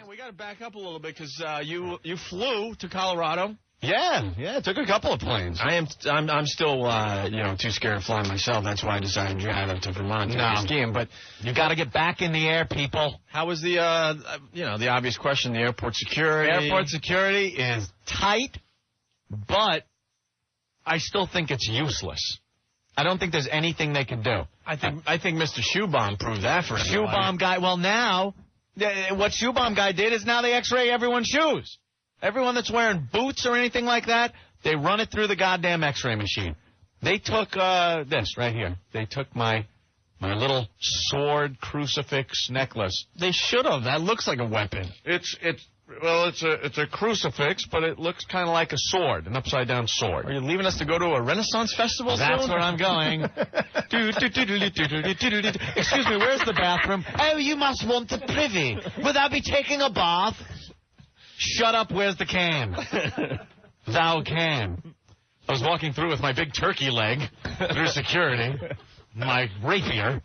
we got to back up a little bit because you flew to Colorado. Yeah, it took a couple of planes. I'm still too scared to fly myself. That's why I decided to drive to Vermont to go skiing. But you got to get back in the air, people. How was the the obvious question, the airport security? Airport security is tight, but I still think it's useless. I don't think there's anything they can do. I think Mr. Shoe Bomb proved that for Shoe Bomb guy. Well, now what Shoe Bomb guy did is now they X-ray everyone's shoes. Everyone that's wearing boots or anything like that, they run it through the goddamn X-ray machine. They took this right here. They took my little sword crucifix necklace. They should have. That looks like a weapon. It's a crucifix, but it looks kind of like a sword, an upside-down sword. Are you leaving us to go to a Renaissance festival soon? That's where I'm going. Excuse me, where's the bathroom? Oh, you must want the privy. Will thou be taking a bath? Shut up, where's the can? Thou can. I was walking through with my big turkey leg through security, my rapier.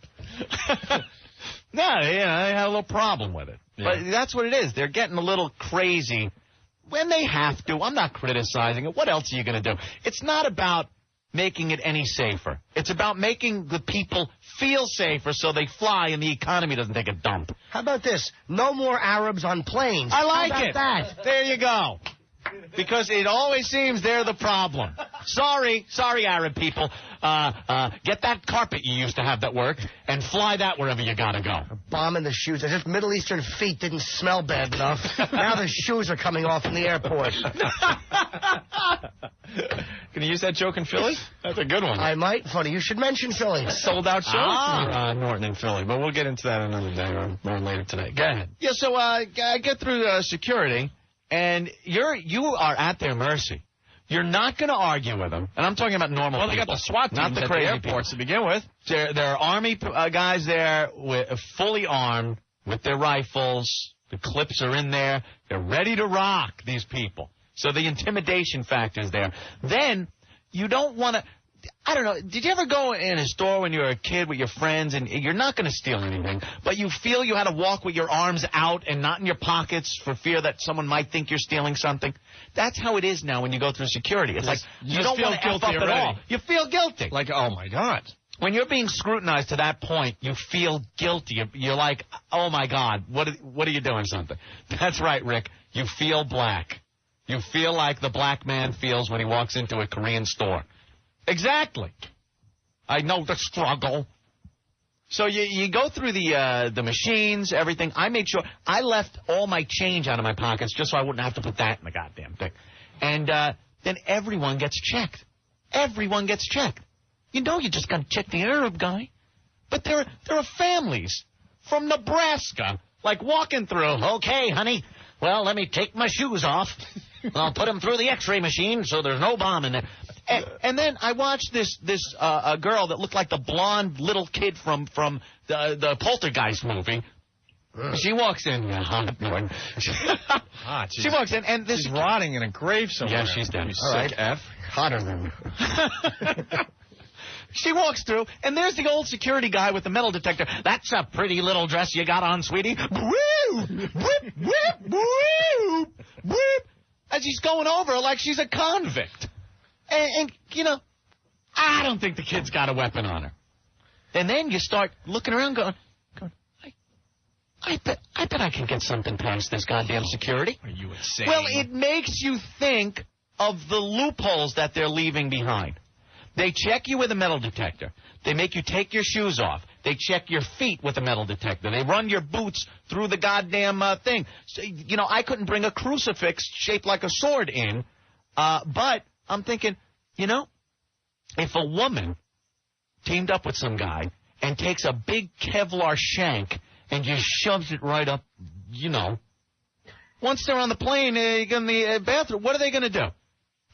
I had a little problem with it. Yeah. But that's what it is. They're getting a little crazy when they have to. I'm not criticizing it. What else are you going to do? It's not about making it any safer. It's about making the people feel safer so they fly and the economy doesn't take a dump. How about this? No more Arabs on planes. I like How about it. There you go. Because it always seems they're the problem. Sorry, Arab people. Get that carpet you used to have that worked and fly that wherever you gotta go. A bomb in the shoes. As if Middle Eastern feet didn't smell bad enough. Now the shoes are coming off in the airport. Can you use that joke in Philly? That's a good one. I might. Funny, you should mention Philly. Sold out show? Norton and Philly. But we'll get into that another day or later today. Go ahead. Yeah, so I get through security. And you are at their mercy. You're not going to argue with them. And I'm talking about normal people. Well, they got the SWAT teams not the at crazy the airports to begin with. There are Army guys there fully armed with their rifles. The clips are in there. They're ready to rock, these people. So the intimidation factor is there. Then you don't want to... I don't know. Did you ever go in a store when you were a kid with your friends and you're not going to steal anything, but you feel you had to walk with your arms out and not in your pockets for fear that someone might think you're stealing something? That's how it is now when you go through security. It's like you don't want to F up at all. You feel guilty. Like, oh, my God. When you're being scrutinized to that point, you feel guilty. You're like, oh, my God, what are you doing something? That's right, Rick. You feel black. You feel like the black man feels when he walks into a Korean store. Exactly. I know the struggle. So you go through the machines, everything. I made sure I left all my change out of my pockets just so I wouldn't have to put that in the goddamn thing. And then everyone gets checked. Everyone gets checked. You know you just got to check the Arab guy. But there are families from Nebraska, like walking through. Okay, honey. Well, let me take my shoes off. I'll put them through the X-ray machine so there's no bomb in there. And then I watched this girl that looked like the blonde little kid from the Poltergeist movie. She walks in. She walks in, and this... She's rotting in a grave somewhere. Yeah, she's dead. You sick F. Hotter than... She walks through, and there's the old security guy with the metal detector. That's a pretty little dress you got on, sweetie. Woo! Whip, whip, woo! Whip! As he's going over like she's a convict. And I don't think the kid's got a weapon on her. And then you start looking around going, I bet I can get something past this goddamn security. Are you insane? Well, it makes you think of the loopholes that they're leaving behind. They check you with a metal detector. They make you take your shoes off. They check your feet with a metal detector. They run your boots through the goddamn thing. So, I couldn't bring a crucifix shaped like a sword in, but I'm thinking, if a woman teamed up with some guy and takes a big Kevlar shank and just shoves it right up, once they're on the plane, in the bathroom, what are they going to do?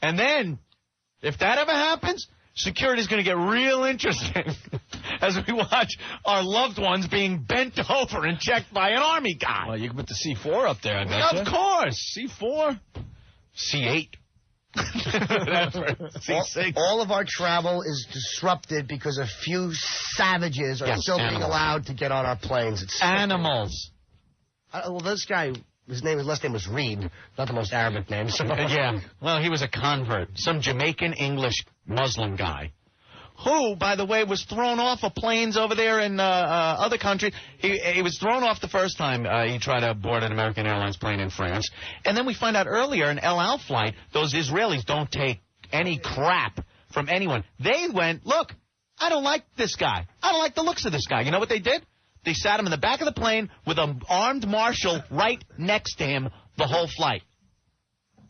And then, if that ever happens, security's going to get real interesting as we watch our loved ones being bent over and checked by an Army guy. Well, you can put the C4 up there, I bet. Of course. C4? C8. That's right. C6. All of our travel is disrupted because a few savages are still being allowed to get on our planes. It's animals. Well, this guy His last name was Reed. Not the most Arabic name. So. Yeah. Well, he was a convert. Some Jamaican English Muslim guy. Who, by the way, was thrown off of planes over there in other countries. He was thrown off the first time he tried to board an American Airlines plane in France. And then we find out earlier, an El Al flight, those Israelis don't take any crap from anyone. They went, look, I don't like this guy. I don't like the looks of this guy. You know what they did? They sat him in the back of the plane with an armed marshal right next to him the whole flight.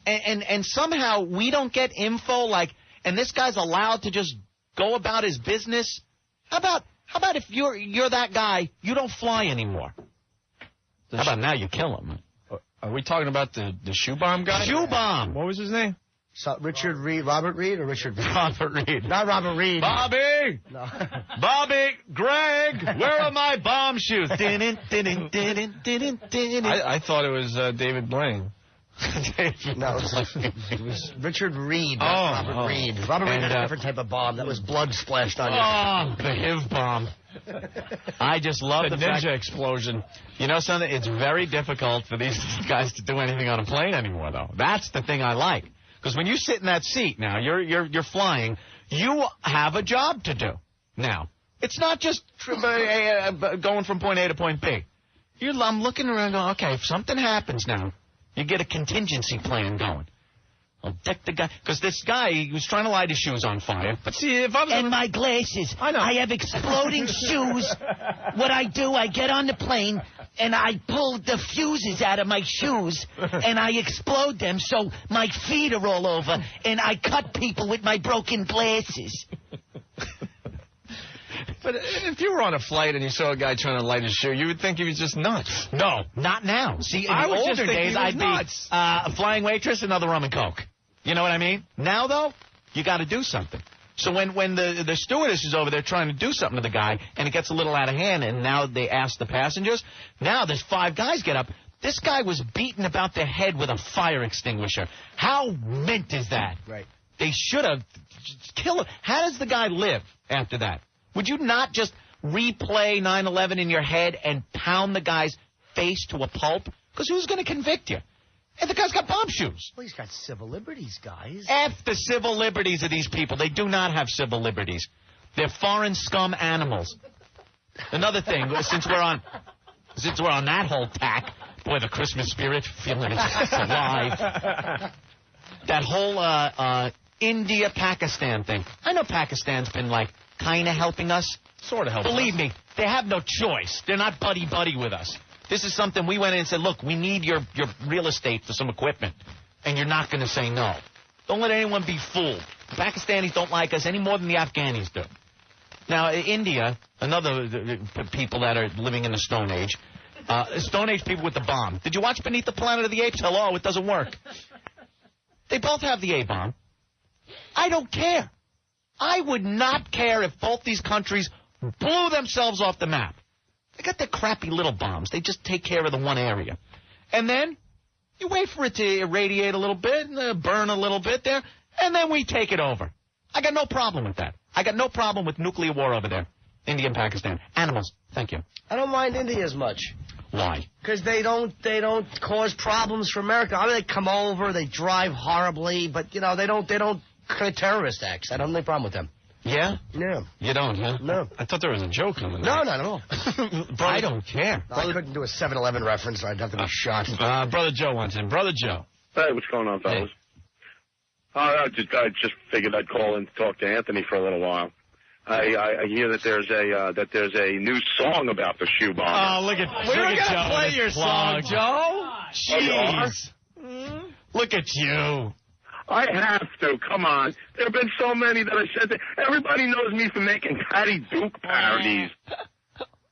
And somehow we don't get info like, and this guy's allowed to just go about his business. How about if you're that guy, you don't fly anymore? How about now you kill him? Are we talking about the shoe bomb guy? Shoe bomb. What was his name? So Richard Reed, Robert Reed, or Richard Reed? Robert Reed. Not Robert Reed. Bobby! No. Bobby! Greg! Where are my bomb shoes? I thought it was David Blaine. No, it was Richard Reed, not Robert Reed. Robert Reed had a different type of bomb. That was blood splashed on you. Oh, the HIV bomb. I just love the ninja explosion. You know something? It's very difficult for these guys to do anything on a plane anymore, though. That's the thing I like. Because when you sit in that seat now, you're flying, you have a job to do now. It's not just going from point A to point B. I'm looking around going, okay, if something happens now, you get a contingency plan going. I'll deck the guy. Because this guy, he was trying to light his shoes on fire. But see, if I was... And my glasses. I know. I have exploding shoes. What I do, I get on the plane, and I pull the fuses out of my shoes, and I explode them so my feet are all over, and I cut people with my broken glasses. But if you were on a flight and you saw a guy trying to light his shoe, you would think he was just nuts. No, not now. See, in I the would just older think days, he was I'd nuts. be a flying waitress, another rum and coke. You know what I mean? Now, though, you got to do something. So when the stewardess is over there trying to do something to the guy, and it gets a little out of hand, and now they ask the passengers, now there's 5 guys get up. This guy was beaten about the head with a fire extinguisher. How mint is that? Right. They should have killed him. How does the guy live after that? Would you not just replay 9/11 in your head and pound the guy's face to a pulp? Because who's going to convict you? And the guy's got bomb shoes. Well, he's got civil liberties, guys. F the civil liberties of these people. They do not have civil liberties. They're foreign scum animals. Another thing, since we're on that whole tack, boy, the Christmas spirit, feeling it's alive. That whole India-Pakistan thing. I know Pakistan's been, kind of helping us. Sort of helping Believe us. me, they have no choice. They're not buddy-buddy with us. This is something we went in and said, look, we need your real estate for some equipment. And you're not going to say no. Don't let anyone be fooled. The Pakistanis don't like us any more than the Afghanis do. Now, India, another people that are living in the Stone Age, Stone Age people with the bomb. Did you watch Beneath the Planet of the Apes? Hello, it doesn't work. They both have the A-bomb. I don't care. I would not care if both these countries blew themselves off the map. They got their crappy little bombs. They just take care of the one area. And then you wait for it to irradiate a little bit, and burn a little bit there, and then we take it over. I got no problem with that. I got no problem with nuclear war over there. India and Pakistan. Animals. Thank you. I don't mind India as much. Why? Because they don't cause problems for America. I mean, they come over, they drive horribly, but they don't commit terrorist acts. I don't have any problem with them. Yeah? Yeah. You don't, huh? No. I thought there was a joke coming. No, not at all. I don't care. I couldn't do a 7-Eleven reference, or I'd have to be shot. Brother Joe wants in. Brother Joe. Hey, what's going on, fellas? Hey. I just figured I'd call in to talk to Anthony for a little while. I hear that there's a new song about the shoe bomb. Oh, look at We're look going at to Joe play and your his song, plug. Joe. Jeez. Look at you. I have to. Come on. There have been so many that I said that everybody knows me for making Patty Duke parodies.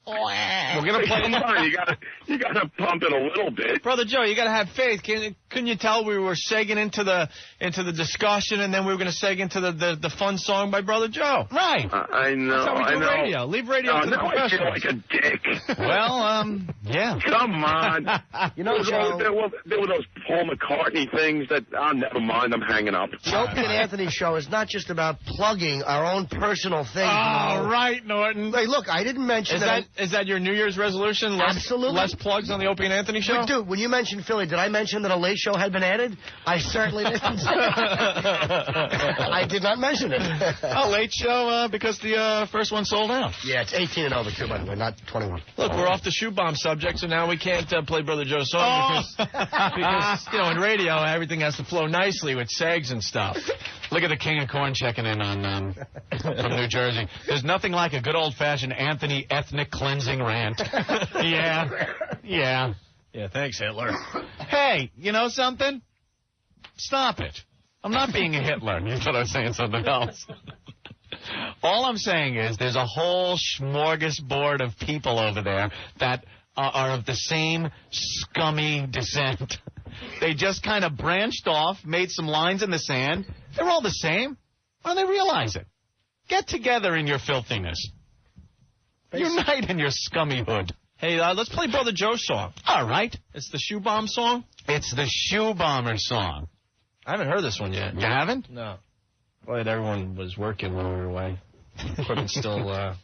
We're going to play. Come on, you gotta pump it a little bit. Brother Joe, you got to have faith. Couldn't you tell we were segging into the discussion, and then we were going to seg into the fun song by Brother Joe? Right. I know. That's how we do radio. Leave radio to the I feel professionals. like a dick. Well, yeah. Come on. You know, Joe, there were those Paul McCartney things that, never mind, I'm hanging up. the Opie and Anthony show is not just about plugging our own personal things. All right, Norton. Hey, look, I didn't mention Is that your New Year's resolution? Absolutely. Less plugs on the Opie and Anthony show? But dude, when you mentioned Philly, did I mention that a late show had been added? I certainly didn't. I did not mention it. A late show because the first one sold out. Yeah, it's 18 and over, too, by the way, not 21. Look, we're off the shoe bomb subject, so now we can't play Brother Joe's song because, in radio, everything has to flow nicely with segs and stuff. Look at the King of Corn checking in on from New Jersey. There's nothing like a good old-fashioned Anthony ethnic cleansing rant. Yeah. Yeah, thanks, Hitler. Hey, you know something? Stop it. I'm not being a Hitler. You thought I was saying something else. All I'm saying is there's a whole smorgasbord of people over there that are of the same scummy descent. They just kind of branched off, made some lines in the sand. They're all the same. Why don't they realize it? Get together in your filthiness. Unite in your scummy hood. Hey, let's play Brother Joe's song. All right. It's the shoe bomb song? It's the Shoe Bomber song. I haven't heard this one yet. You haven't? No. Glad everyone was working when we were away. Equipment's still a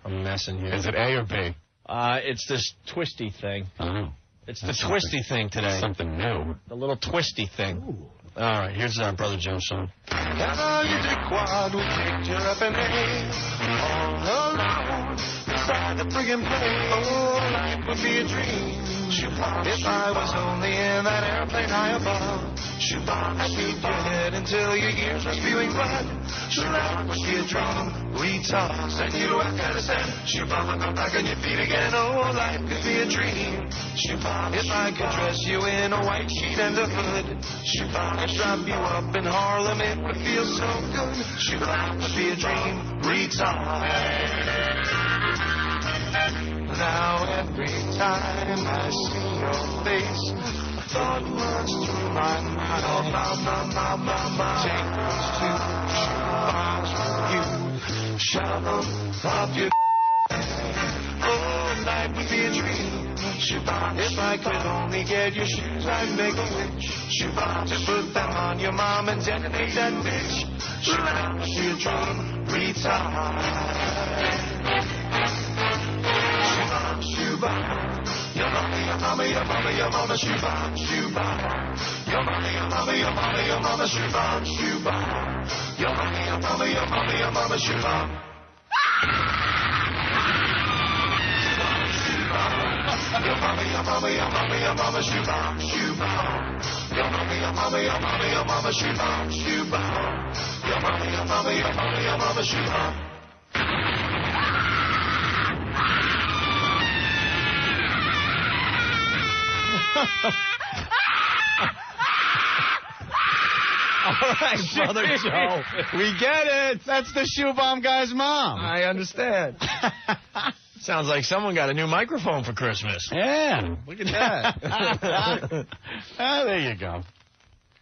mess in here. Is it A or B? It's this twisty thing. Oh. It's the twisty thing today. Something new. The little twisty thing. Ooh. All right, here's Brother Joe's song. Now you dickwad who kicked your up and all alone beside the friggin' plane. Oh, life would be a dream if I was only in that airplane high above. I'd beat your head until your ears are spewing blood. Life would be a dream. We toss and you Afghanistan. Come back on your feet again. Oh, life could be a dream if I could dress you in a white sheet and a hood. And drop you up in Harlem, it would feel so good. Life would be a dream. Retard. Now every time I see your face, a thought runs through my mind. Oh, my. Take those 2 shoe bombs from you, shove them up your oh, life would be a dream. If I could only get your shoes, I'd make a wish to put them on your mom and detonate that bitch. Life would be a dream. Retard. Shoe bomb. Your mama, shoe bomb. Your mama, shoe bomb. Your mama, shoe bomb. Your mama, shoe bomb. Your mama, shoe bomb. Your mama, shoe bomb. Your mama, shoe bomb. Your mama, shoe bomb. All right, Brother Joe. We get it. That's the Shoe Bomb guy's mom. I understand. Sounds like someone got a new microphone for Christmas. Yeah. Look at that. There you go.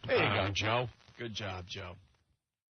There you go, Joe. Good job, Joe.